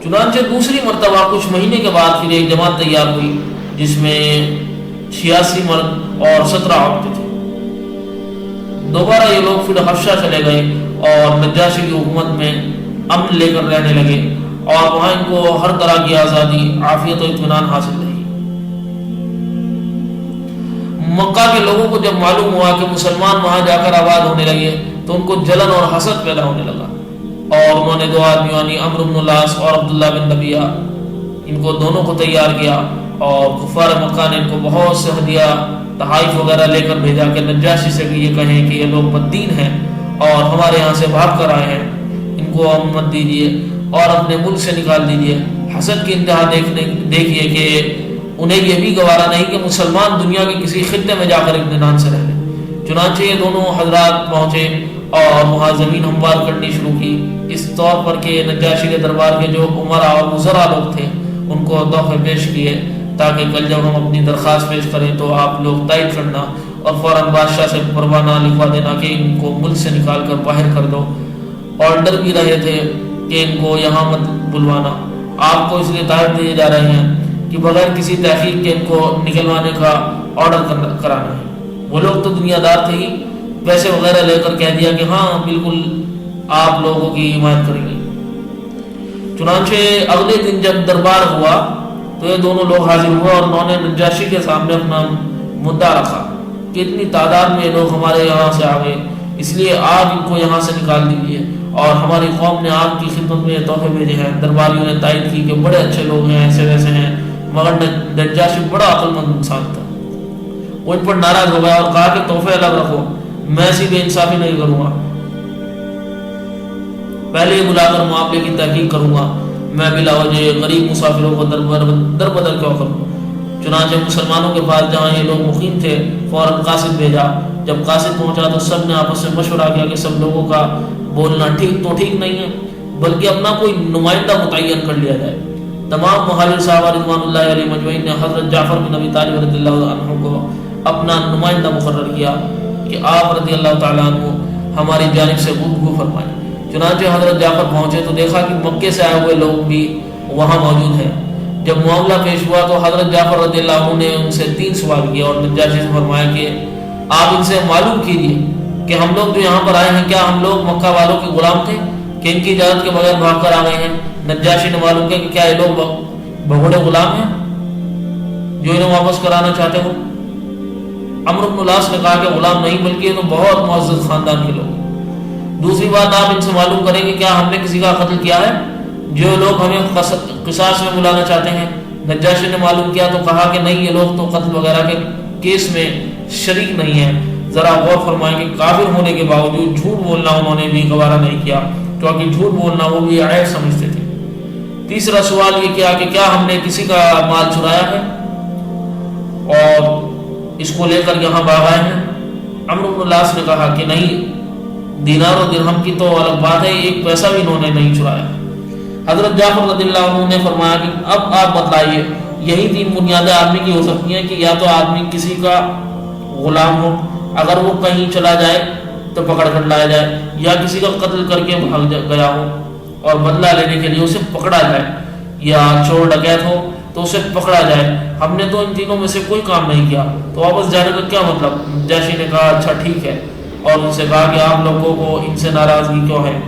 چنانچہ دوسری مرتبہ کچھ مہینے کے بعد پھر ایک جماعت تیار ہوئی جس میں 86 مرد اور 17 عورتیں تھیں۔ دوبارہ یہ لوگ پھر حبشہ چلے گئے اور نجاشی کی حکومت میں امن لے کر رہنے لگے اور وہاں ان کو ہر طرح کی آزادی، عافیت و اطمینان حاصل رہی۔ مکہ کے لوگوں کو جب معلوم ہوا کہ مسلمان وہاں جا کر آباد ہونے لگے تو ان کو جلن اور حسد پیدا ہونے لگا، اور انہوں نے 2 آدمیوں یعنی عمرو بن العاص اور عبداللہ بن ربیعہ ان کو دونوں کو تیار کیا، اور کفار مکہ نے ان کو بہت سے ہدیہ تحائف وغیرہ لے کر بھیجا کہ نجاشی سے یہ کہیں کہ یہ لوگ بددین ہیں اور ہمارے یہاں سے بھاگ کر آئے ہیں، ان کو امن مت دیجیے اور اپنے ملک سے نکال دیجیے۔ حسد کی انتہا دیکھیے کہ انہیں یہ بھی گوارا نہیں کہ مسلمان دنیا کے کسی خطے میں جا کر اطمینان سے رہ لیں۔ چنانچہ یہ دونوں حضرات پہنچے اور وہاں زمین ہموار کرنی شروع کی، اس طور پر کہ نجاشی کے دربار کے جو عمرا اور وزراء لوگ تھے ان کو تحفے پیش کیے تاکہ کل جب ہم اپنی درخواست پیش کریں تو آپ لوگ تائید کرنا اور فوراً بادشاہ سے پروانہ لکھوا دینا کہ ان کو ملک سے نکال کر باہر کر دو، اور ڈر بھی رہے تھے کہ ان کو یہاں مت بلوانا۔ آپ کو اس لیے تائید دیے جا رہے ہیں کہ بغیر کسی تحقیق کے ان کو نکلوانے کا آرڈر کرانا ہے۔ وہ لوگ تو دنیا دار تھے ہی، پیسے وغیرہ لے کر کہہ دیا کہ ہاں بالکل آپ لوگوں کی حمایت کریں گے۔ چنانچہ اگلے دن جب دربار ہوا تو یہ دونوں لوگ حاضر ہوئے اور انہوں نے نجاشی کے سامنے اپنا مدعا رکھا کہ اتنی تعداد میں لوگ ہمارے یہاں سے آ گئے، اس لیے آپ ان کو یہاں سے نکال دیجیے، اور ہماری قوم نے آپ کی خدمت میں یہ تحفے بھیجے ہیں۔ درباریوں نے تائید کی کہ بڑے اچھے لوگ ہیں، ایسے ویسے ہیں، مگر نجاشی بڑا عقل مند انسان تھا۔ وہ ان پر ناراض ہو گیا اور کہا کہ تحفے الگ رکھو، میں ایسی بے انصافی نہیں کروں گا، پہلے ہی بلا کر معاملے کی تحقیق کروں گا، میں بلا وجہ غریب مسافروں کو در بدر کیوں کروں۔ چنانچہ مسلمانوں کے پاس جہاں یہ لوگ مقیم تھے فوراً قاصد بھیجا۔ جب قاصد پہنچا تو سب نے آپس میں مشورہ کیا کہ سب لوگوں کا بولنا ٹھیک نہیں ہے، بلکہ اپنا کوئی نمائندہ متعین کر لیا جائے۔ تمام مہاجر صحابہ رضوان اللہ علیہ مجمعین نے حضرت جعفر بن ابی طالب رضی اللہ عنہ کو اپنا نمائندہ مقرر کیا کہ آپ رضی اللہ تعالیٰ عنہ ہماری جانب سے گفتگو فرمائیں۔ چنانچہ حضرت جعفر پہنچے تو دیکھا کہ مکے سے آئے ہوئے لوگ بھی وہاں موجود ہیں۔ جب معاملہ پیش ہوا تو حضرت جعفر رضی اللہ عنہ نے ان سے 3 سوال کیا اور نجاشی سے فرمایا کہ آپ ان سے معلوم کیجیے کہ ہم لوگ جو یہاں پر آئے ہیں کیا ہم لوگ مکہ والوں کے غلام تھے کہ ان کی اجازت کے بغیر بھاگ کر آ گئے ہیں؟ نجاشی نے معلوم کیا کہ کیا یہ لوگ بھگوڑے غلام ہیں جو انہیں واپس کرانا چاہتے ہو؟ عمرو بن العاص نے کہا کہ غلام نہیں، بلکہ یہ تو بہت معزز خاندان کے لوگ۔ دوسری بات آپ ان سے معلوم کریں کہ کیا ہم نے کسی کا قتل کیا ہے جو لوگ ہمیں قصاص میں بلانا چاہتے ہیں؟ نجاشی نے معلوم کیا تو کہا کہ نہیں، یہ لوگ تو قتل وغیرہ کے کیس میں شریک نہیں ہیں۔ ذرا غور فرمائیں کہ کافر ہونے کے باوجود جھوٹ بولنا انہوں نے بھی گوارا نہیں کیا، کیونکہ جھوٹ بولنا وہ بھی عیب سمجھتے تھے۔ تیسرا سوال یہ کیا کہ کیا ہم نے کسی کا مال چرایا ہے اور اس کو لے کر یہاں بھاگ آئے ہیں؟ عمرو بن العاص نے کہا کہ نہیں، دینار و درہم کی تو الگ بات ہے، ایک پیسہ بھی انہوں نے نہیں چرایا۔ حضرت جعفر رضی اللہ عنہ نے فرمایا کہ اب آپ بتلائیے، یہی 3 بنیادیں آدمی کی ہو سکتی ہیں کہ یا تو آدمی کسی کا غلام ہو، اگر وہ کہیں چلا جائے تو پکڑ کر لایا جائے، یا کسی کا قتل کر کے بھاگ گیا ہو اور بدلہ لینے کے لیے اسے پکڑا جائے، یا چور ڈکیت ہو تو اسے پکڑا جائے۔ ہم نے تو ان تینوں میں سے کوئی کام نہیں کیا، تو واپس جانے کا کیا مطلب؟ نجاشی نے کہا اچھا ٹھیک ہے، اور ان سے کہا کہ آپ لوگوں کو ان سے ناراضگی کیوں ہے؟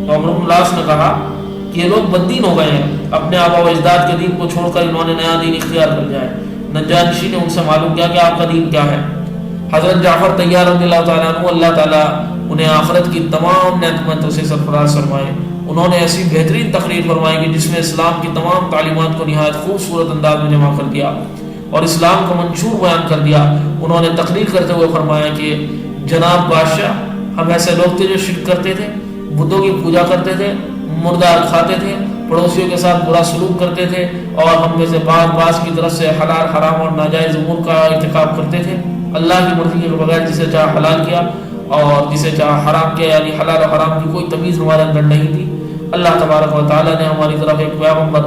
تو عمرو بن العاص نے کہا کہ یہ لوگ بددین ہو گئے ہیں، اپنے آبا و اجداد کے دین کو چھوڑ کر انہوں نے نیا دین اختیار کر لیا ہے۔ نجاشی نے ان سے معلوم کیا کہ آپ کا دین کیا ہے۔ حضرت جعفر طیار رضی اللہ تعالیٰ عنہ، اللہ تعالیٰ انہیں آخرت کی تمام نعمتوں سے سرفراز فرمائے، انہوں نے ایسی بہترین تقریر فرمائی کہ جس میں اسلام کی تمام تعلیمات کو نہایت خوبصورت انداز میں جمع کر دیا اور اسلام کو منشور بیان کر دیا۔ انہوں نے تقریر کرتے ہوئے فرمایا کہ جناب بادشاہ، ہم ایسے لوگ تھے جو شرک کرتے تھے، بتوں کی پوجا کرتے تھے، مردار کھاتے تھے، پڑوسیوں کے ساتھ برا سلوک کرتے تھے، اور ہم میں سے بعض کی طرف سے حلال حرام اور ناجائز امور کا ارتکاب کرتے تھے، اللہ کی مرضی کے بغیر جسے چاہا حلال کیا اور جسے چاہا حرام کیا، یعنی حلال و حرام کی کوئی تمیز ہمارے اندر نہیں تھی۔ اللہ تبارک و تعالیٰ نے ہماری طرف ایک پیغمبر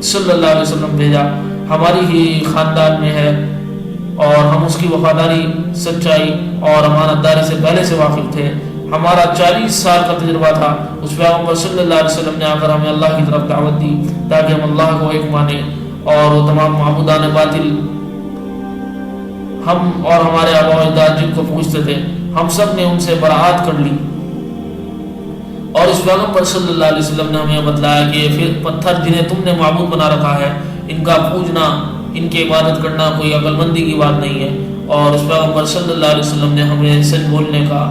صلی اللہ علیہ وسلم بھیجا، ہماری ہی خاندان میں ہے، اور ہم اس کی وفاداری، سچائی اور امانت داری سے پہلے سے واقف تھے، ہمارا 40 سال کا تجربہ تھا، اس پیغمبر صلی اللہ علیہ وسلم نے آ کر ہمیں اللہ کی طرف دعوت دی تاکہ ہم اللہ کو ایک مانیں، اور وہ تمام معبودان باطل ہم اور ہمارے آباء و اجداد جن کو پوچھتے تھے، ہم سب نے ان سے براءت کر لی۔ اور اس پیغمبر صلی اللہ علیہ وسلم نے ہمیں بتلایا کہ پھر پتھر جنہیں تم نے معبود بنا رکھا ہے، ان کا پوجنا، ان کی عبادت کرنا کوئی عقل مندی کی بات نہیں ہے۔ اور اس پیغمبر صلی اللہ علیہ وسلم نے ہمیں سچ بولنے کا،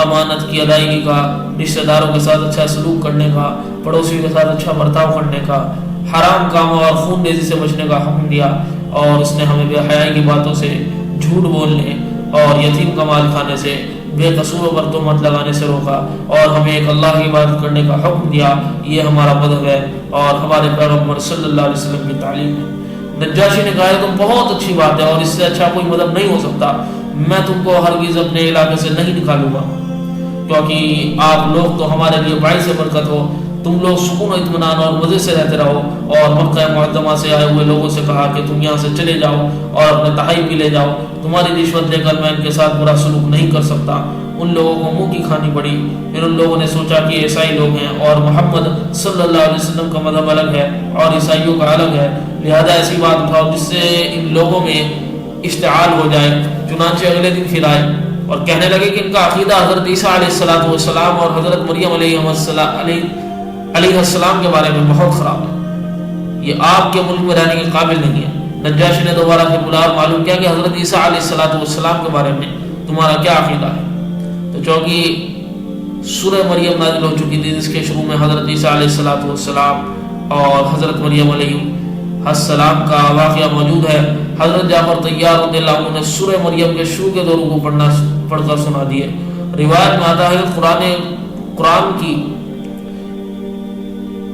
امانت کی ادائیگی کا، رشتہ داروں کے ساتھ اچھا سلوک کرنے کا، پڑوسیوں کے ساتھ اچھا برتاؤ کرنے کا، حرام کاموں اور خون ریزی سے بچنے کا حکم دیا، اور اس نے ہمیں بے حیائی کی باتوں سے، جھوٹ بولنے اور یتیم کا مال کھانے سے، بے قصوروں پر تہمت لگانے سے روکا، اور ہمیں ایک اللہ کی عبادت کرنے کا حکم دیا۔ یہ ہمارا مذہب ہے اور ہمارے پیغمبر صلی اللہ علیہ وسلم کی تعلیم ہے۔ نجاشی نے کہا تو بہت اچھی بات ہے اور اس سے اچھا کوئی مذہب نہیں ہو سکتا، میں تم کو ہرگز اپنے علاقے سے نہیں نکالوں گا، کیونکہ آپ لوگ تو ہمارے لیے باعث برکت ہو، تم لوگ سکون و اطمینان اور مزے سے رہتے رہو۔ اور مکہ معظمہ سے آئے ہوئے لوگوں سے کہا کہ تم یہاں سے چلے جاؤ اور اپنے تحائف بھی لے جاؤ، تمہاری رشوت لے کر میں ان کے ساتھ برا سلوک نہیں کر سکتا۔ ان لوگوں کو منہ کی کھانی پڑی۔ پھر ان لوگوں نے سوچا کہ عیسائی لوگ ہیں اور محمد صلی اللہ علیہ وسلم کا مذہب الگ ہے اور عیسائیوں کا الگ ہے، لہذا ایسی بات اٹھاؤ جس سے ان لوگوں میں اشتعال ہو جائے۔ چنانچہ اگلے دن پھر آئے اور کہنے لگے کہ ان کا عقیدہ حضرت عیسیٰ علیہ السلام اور حضرت مریم علیہ السلام کے بارے میں بہت خراب ہے، یہ آپ کے ملک میں رہنے کے قابل نہیں ہے۔ نجاشی نے دوبارہ پھر بلا معلوم کیا کہ حضرت عیسیٰ علیہ السلام کے بارے میں تمہارا کیا عقیدہ ہے؟ تو چونکہ سورہ مریم نازل ہو چکی تھی جس کے شروع میں حضرت عیسیٰ علیہ السلام اور حضرت مریم علیہ السلام کا واقعہ موجود ہے۔ حضرت جعفر طیار رضی اللہ عنہ نے سورہ مریم کے شروع کے 2 رکوع پڑھ کر سنا دیے۔ روایت میں آتا ہے کہ قرآن کی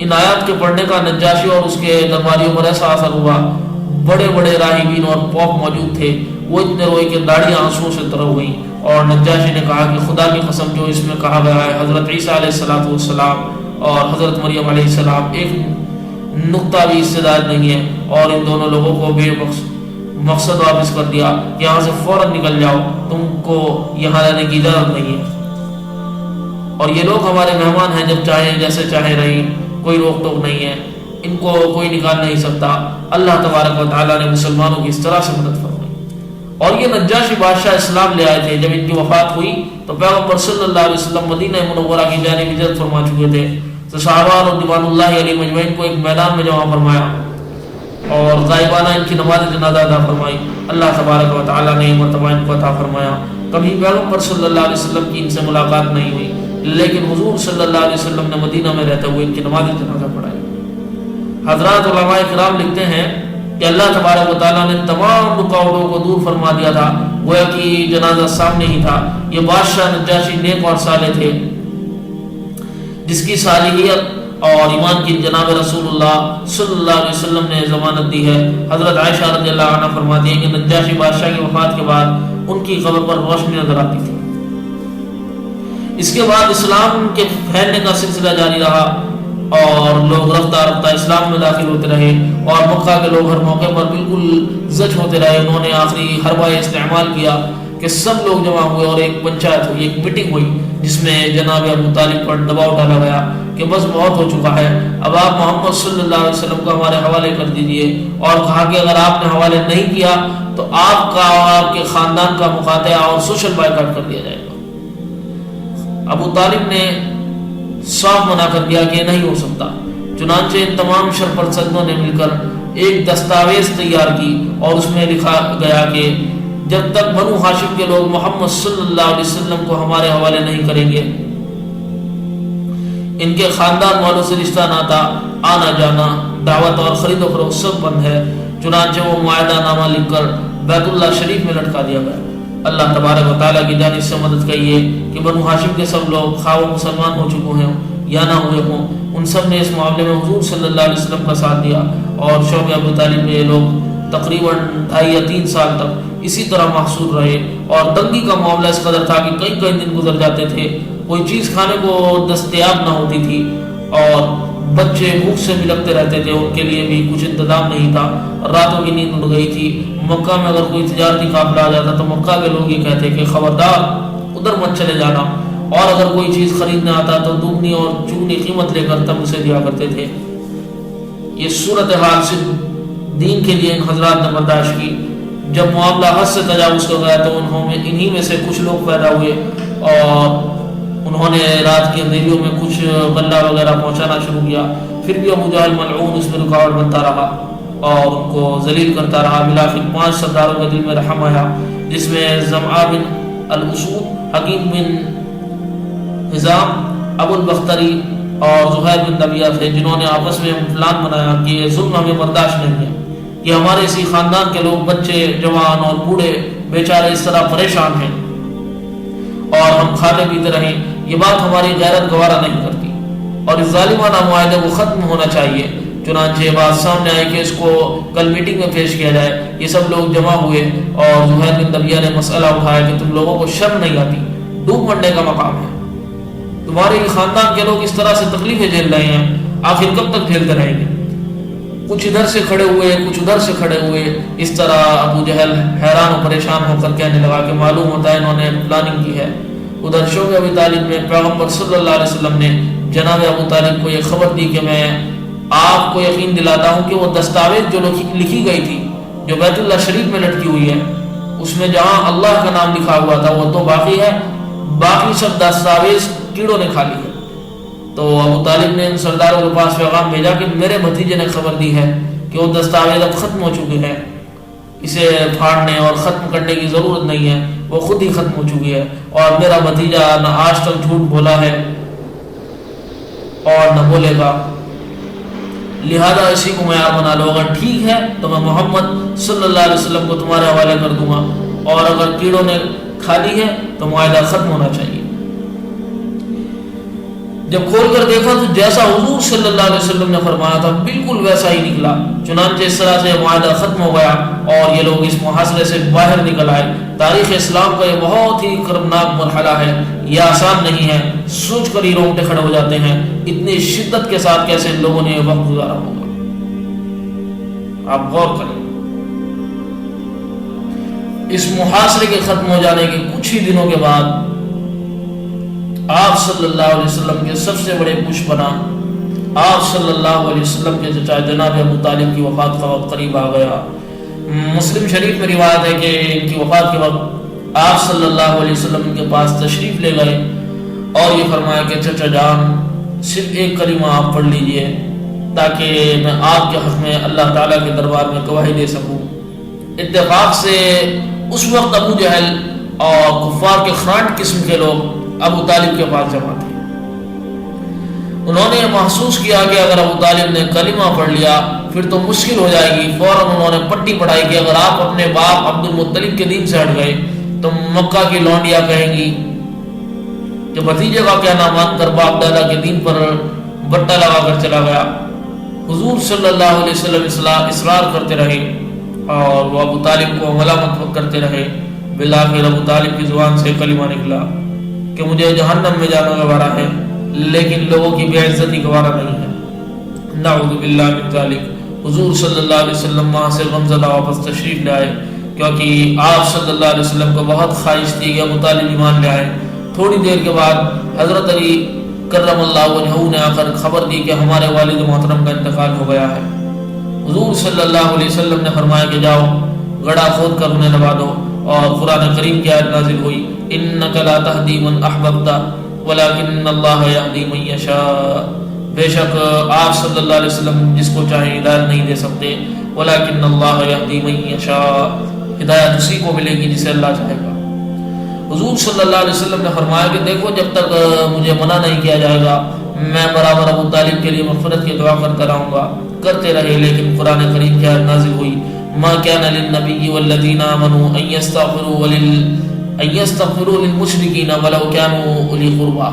ان آیات کے پڑھنے کا نجاشی اور اس کے درباریوں پر ایسا اثر ہوا، بڑے بڑے راہبین اور پوپ موجود تھے، وہ اتنے روئے کہ داڑیاں آنسوؤں سے تر ہو گئیں۔ اور نجاشی نے کہا کہ خدا کی قسم جو اس میں کہا گیا ہے حضرت عیسیٰ علیہ السلام اور حضرت مریم علیہ السلام ایک نقطہ بھی اس سے زائد نہیں ہے، اور ان دونوں لوگوں کو بے مقصد واپس کر دیا، یہاں سے فوراً نکل جاؤ، تم کو یہاں رہنے کی اجازت نہیں ہے۔ اور یہ لوگ ہمارے مہمان ہیں، جب چاہیں جیسے چاہیں رہیں، کوئی روک ٹوک نہیں ہے، ان کو کوئی نکال نہیں سکتا۔ اللہ تبارک و تعالیٰ نے مسلمانوں کی اس طرح سے مدد فرمائی۔ اور یہ نجاشی بادشاہ اسلام لے آئے تھے۔ جب ان کی وفات ہوئی تو پیغمبر صلی اللہ علیہ وسلم مدینہ منورہ کی جانب ہجرت فرما چکے تھے، تو صحابہ اور رضوان اللہ علیہ مجمعین کو ایک میدان میں جمع فرمایا اور غائبانہ ان کی نماز جنازہ ادا فرمائی۔ اللہ تبارک و تعالیٰ نے مرتبہ ان کو عطا فرمایا۔ کبھی پیغمبر صلی اللہ علیہ وسلم کی ان سے ملاقات نہیں ہوئی، لیکن حضور صلی اللہ علیہ وسلم نے مدینہ میں رہتے ہوئے ان کی نماز جنازہ پڑھائی۔ حضرات علماء کرام لکھتے ہیں کہ اللہ تبارک و تعالیٰ نے تمام رکاوٹوں کو دور فرما دیا تھا، گویا کہ جنازہ سامنے ہی تھا۔ یہ بادشاہ نجاشی نیک اور صالح تھے، جس کی صالحیت اور ایمان کی جناب رسول اللہ صلی اللہ علیہ وسلم نے ضمانت دی ہے۔ حضرت عائشہ رضی اللہ عنہ فرماتی ہیں کہ نجاشی بادشاہ کی وفات کے بعد ان کی قبر پر روشنی نظر آتی تھی۔ اس کے بعد اسلام کے پھیلنے کا سلسلہ جاری رہا اور لوگ رفتہ رفتہ اسلام میں داخل ہوتے رہے، اور مکہ کے لوگ ہر موقع پر بالکل زج ہوتے رہے۔ انہوں نے آخری حربہ استعمال کیا کہ سب لوگ جمع ہوئے اور ایک پنچایت ہوئی، ایک میٹنگ ہوئی، جس میں جناب ابو طالب پر دباؤ ڈالا گیا کہ بس بہت ہو چکا ہے، اب آپ محمد صلی اللہ علیہ وسلم کو ہمارے حوالے کر دیجئے، اور کہا کہ اگر آپ نے حوالے نہیں کیا تو آپ کا اور آپ کے خاندان کا مقاطعہ اور سوشل بائیکاٹ کر دیا جائے گا۔ ابو طالب نے صاف منع کر دیا کہ نہیں ہو سکتا۔ چنانچہ ان تمام شرپرستوں نے مل کر ایک دستاویز تیار کی اور اس میں لکھا گیا کہ جب تک بنو ہاشم کے لوگ محمد صلی اللہ علیہ وسلم کو ہمارے حوالے نہیں کریں گے، ان کے خاندان والوں سے رشتہ ناتا، آنا جانا، دعوت اور خرید و فروخت سب بند ہے۔ چنانچہ وہ معاہدہ نامہ لکھ کر بیت اللہ شریف میں لٹکا دیا گیا۔ اللہ تبارک و تعالیٰ کی جانب سے مدد کہیے کہ بنو ہاشم کے سب لوگ خواہ وہ مسلمان ہو چکے ہیں یا نہ ہوئے ہوں، ان سب نے اس معاملے میں حضور صلی اللہ علیہ وسلم کا ساتھ دیا، اور شوق ابو طالب میں یہ لوگ تقریباً 2.5 یا 3 سال تک اسی طرح محصور رہے، اور تنگی کا معاملہ اس قدر تھا کہ کئی دن گزر جاتے تھے، کوئی چیز کھانے کو دستیاب نہ ہوتی تھی، اور بچے بھوک سے بھی لگتے رہتے تھے، ان کے لیے بھی کچھ انتظام نہیں تھا، راتوں کی نیند اڑ گئی تھی۔ مکہ میں اگر کوئی تجارتی قافلہ آ جاتا تو مکہ کے لوگ یہ کہتے کہ خبردار ادھر مت چلے جانا، اور اگر کوئی چیز خریدنے آتا تو دگنی اور چگنی قیمت لے کر تب اسے دیا کرتے تھے۔ یہ صورتحال صرف دین کے لیے ان حضرات نے برداشت کی۔ جب معاملہ حد سے تجاوز کر گیا تو انہی میں سے کچھ لوگ پیدا ہوئے اور انہوں نے رات کی اندھیریوں میں کچھ غلہ وغیرہ پہنچانا شروع کیا۔ پھر بھی ابو جہل ملعون اس میں رکاوٹ بنتا رہا اور ان کو ذلیل کرتا رہا۔ بالآخر 5 سرداروں کے دل میں رحم آیا، جس میں زمعہ بن الاسود، حکیم بن حزام، ابو البختری اور زہیر بن ربیعہ تھے، جنہوں نے آپس میں پلان بنایا کہ یہ ظلم ہمیں برداشت نہیں ہے۔ یہ ہمارے اسی خاندان کے لوگ، بچے، جوان اور بوڑھے بیچارے اس طرح پریشان ہیں اور ہم کھاتے پیتے رہیں، یہ بات ہماری غیرت گوارا نہیں کرتی اور اس ظالمانہ معاہدے کو ختم ہونا چاہیے۔ چنانچہ بات سامنے آئی کہ اس کو کل میٹنگ میں پیش کیا جائے۔ یہ سب لوگ جمع ہوئے اور زہیر بن ربیعہ نے مسئلہ اٹھایا کہ تم لوگوں کو شرم نہیں آتی، ڈوب مرنے کا مقام ہے، تمہارے خاندان کے لوگ اس طرح سے تکلیفیں جھیل رہے ہیں، آخر کب تک جھیلتے رہیں گے؟ کچھ ادھر سے کھڑے ہوئے، کچھ ادھر سے کھڑے ہوئے۔ اس طرح ابو جہل حیران و پریشان ہو کر کہنے لگا کہ معلوم ہوتا ہے انہوں نے پلاننگ کی ہے۔ ادھر شوق ابی طالب میں پیغمبر صلی اللہ علیہ وسلم نے جناب ابو طالب کو یہ خبر دی کہ میں آپ کو یقین دلاتا ہوں کہ وہ دستاویز جو لکھی گئی تھی، جو بیت اللہ شریف میں لٹکی ہوئی ہے، اس میں جہاں اللہ کا نام لکھا ہوا تھا وہ تو باقی ہے، باقی سب دستاویز کیڑوں نے کھا لی ہے۔ تو ابو طالب نے ان سرداروں کے پاس پیغام بھیجا کہ میرے بھتیجے نے خبر دی ہے کہ وہ دستاویز اب ختم ہو چکے ہیں، اسے پھاڑنے اور ختم کرنے کی ضرورت نہیں ہے، وہ خود ہی ختم ہو چکی ہے، اور میرا بھتیجا نہ آج تک جھوٹ بولا ہے اور نہ بولے گا، لہذا اسی کو معیار بنا لو۔ اگر ٹھیک ہے تو میں محمد صلی اللہ علیہ وسلم کو تمہارے حوالے کر دوں گا، اور اگر کیڑوں نے کھا لی ہے تو معاہدہ ختم ہونا چاہیے۔ جب کھول کر دیکھا تو جیسا حضور صلی اللہ علیہ وسلم نے فرمایا تھا بالکل ویسا ہی نکلا۔ چنانچہ اس طرح سے معاہدہ ختم ہو گیا اور یہ لوگ اس محاصرے سے باہر نکل آئے۔ تاریخ اسلام کا یہ بہت ہی کربناک مرحلہ ہے، یہ آسان نہیں ہے، سوچ کر ہی رونگٹے کھڑے ہو جاتے ہیں، اتنی شدت کے ساتھ کیسے ان لوگوں نے یہ وقت گزارا ہوگا، آپ غور کریں۔ اس محاصرے کے ختم ہو جانے کے کچھ ہی دنوں کے بعد آپ صلی اللہ علیہ وسلم کے سب سے بڑے پشپنا، آپ صلی اللہ علیہ وسلم کے چچا جناب ابو طالب کی وفات کا وقت قریب آ گیا۔ مسلم شریف میں روایت ہے کہ ان کی وفات کے وقت آپ صلی اللہ علیہ وسلم ان کے پاس تشریف لے گئے اور یہ فرمایا کہ چچا جان صرف ایک کلمہ آپ پڑھ لیجئے تاکہ میں آپ کے حق میں اللہ تعالیٰ کے دربار میں گواہی دے سکوں۔ اتفاق سے اس وقت ابو جہل اور کفار کے خرانٹ قسم کے لوگ ابو طالب کے پاس جمع تھے۔ انہوں نے محسوس کیا کہ اگر ابو طالب نے کلمہ پڑھ لیا پھر تو مشکل ہو جائے گی۔ فوراً انہوں نے پٹی پڑھائی کہ اگر آپ اپنے باپ عبد المطلب کے دین سے ہٹ گئے تو مکہ کی لونڈیاں کہیں گی کہ بھتیجے کا کہنا مان کر باپ دادا کے دین پر بٹا لگا کر چلا گیا۔ حضور صلی اللہ علیہ وسلم اصرار کرتے رہے اور وہ ابو طالب کو ملامت کرتے رہے۔ بالآخر ابو طالب کی زبان سے کلمہ نکلا کہ مجھے جہنم میں جانا گوارا ہے لیکن لوگوں کی بے عزتی گوارا نہیں ہے۔ نعوذ باللہ من ذالک۔ حضور صلی اللہ علیہ وسلم وہاں سے غمزدہ واپس تشریف لے آئے کیونکہ آپ صلی اللہ علیہ وسلم کو بہت خواہش تھی کہ ابو طالب ایمان لے آئے۔ تھوڑی دیر کے بعد حضرت علی کرم اللہ وجہہ نے آ کر خبر دی کہ ہمارے والد محترم کا انتقال ہو گیا ہے۔ حضور صلی اللہ علیہ وسلم نے فرمایا کہ جاؤ گڑھا کھود کر انہیں نوا دو، اور قرآن کریم کی آیت نازل ہوئی انک لا تہدی من احببت ولکن اللہ یہدی من یشاء۔ بے شک آپ صلی اللہ علیہ وسلم جس کو چاہے ہدایت نہیں دے سکتے، ولکن اللہ یہدی من یشاء، ہدایت اسی کو ملے گی جسے اللہ چاہے گا۔ حضور صلی اللہ علیہ وسلم نے فرمایا کہ دیکھو جب تک مجھے منع نہیں کیا جائے گا میں برابر ابو طالب کے لیے مغفرت کی دعا کرتا رہوں گا۔ کرتے رہے لیکن قرآن کریم کی آیت نازل ہوئی ما كان للنبي والذين آمنوا أن يستغفروا للمشركين ولو كانوا أولي قربى۔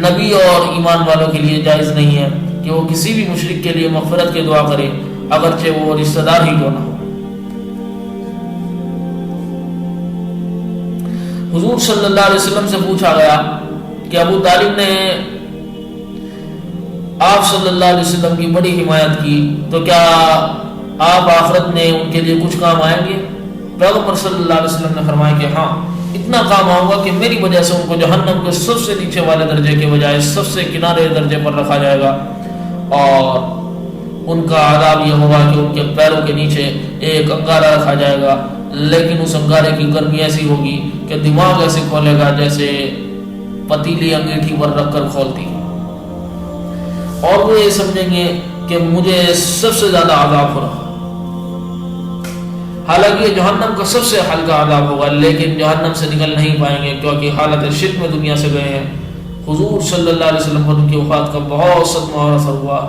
نبی اور ایمان والوں کے لیے جائز نہیں ہے کہ وہ کسی بھی مشرک کے لیے مغفرت کی دعا کرے اگرچہ وہ رشتہ دار ہی کیوں نہ ہو۔ حضور صلی اللہ علیہ وسلم سے پوچھا گیا کہ ابو طالب نے آپ صلی اللہ علیہ وسلم کی بڑی حمایت کی تو کیا آپ آخرت میں ان کے لیے کچھ کام آئیں گے؟ پیغمبر صلی اللہ علیہ وسلم نے فرمایا کہ ہاں، اتنا کام ہوگا کہ میری وجہ سے ان کو جہنم کے سب سے نیچے والے درجے کے بجائے سب سے کنارے درجے پر رکھا جائے گا، اور ان کا عذاب یہ ہوگا کہ ان کے پیروں کے نیچے ایک انگارہ رکھا جائے گا، لیکن اس انگارے کی گرمی ایسی ہوگی کہ دماغ ایسے کھولے گا جیسے پتیلی انگیٹھی پر رکھ کر کھولتی، اور وہ یہ سمجھیں گے کہ مجھے سب سے زیادہ عذاب ہو رہا، حالانکہ یہ جہنم کا سب سے ہلکا عذاب ہوگا، لیکن جہنم سے نکل نہیں پائیں گے کیونکہ حالت شرک میں دنیا سے گئے ہیں۔ حضور صلی اللہ علیہ وسلم پر ان کی وفات کا بہت صدمہ اور اثر ہوا۔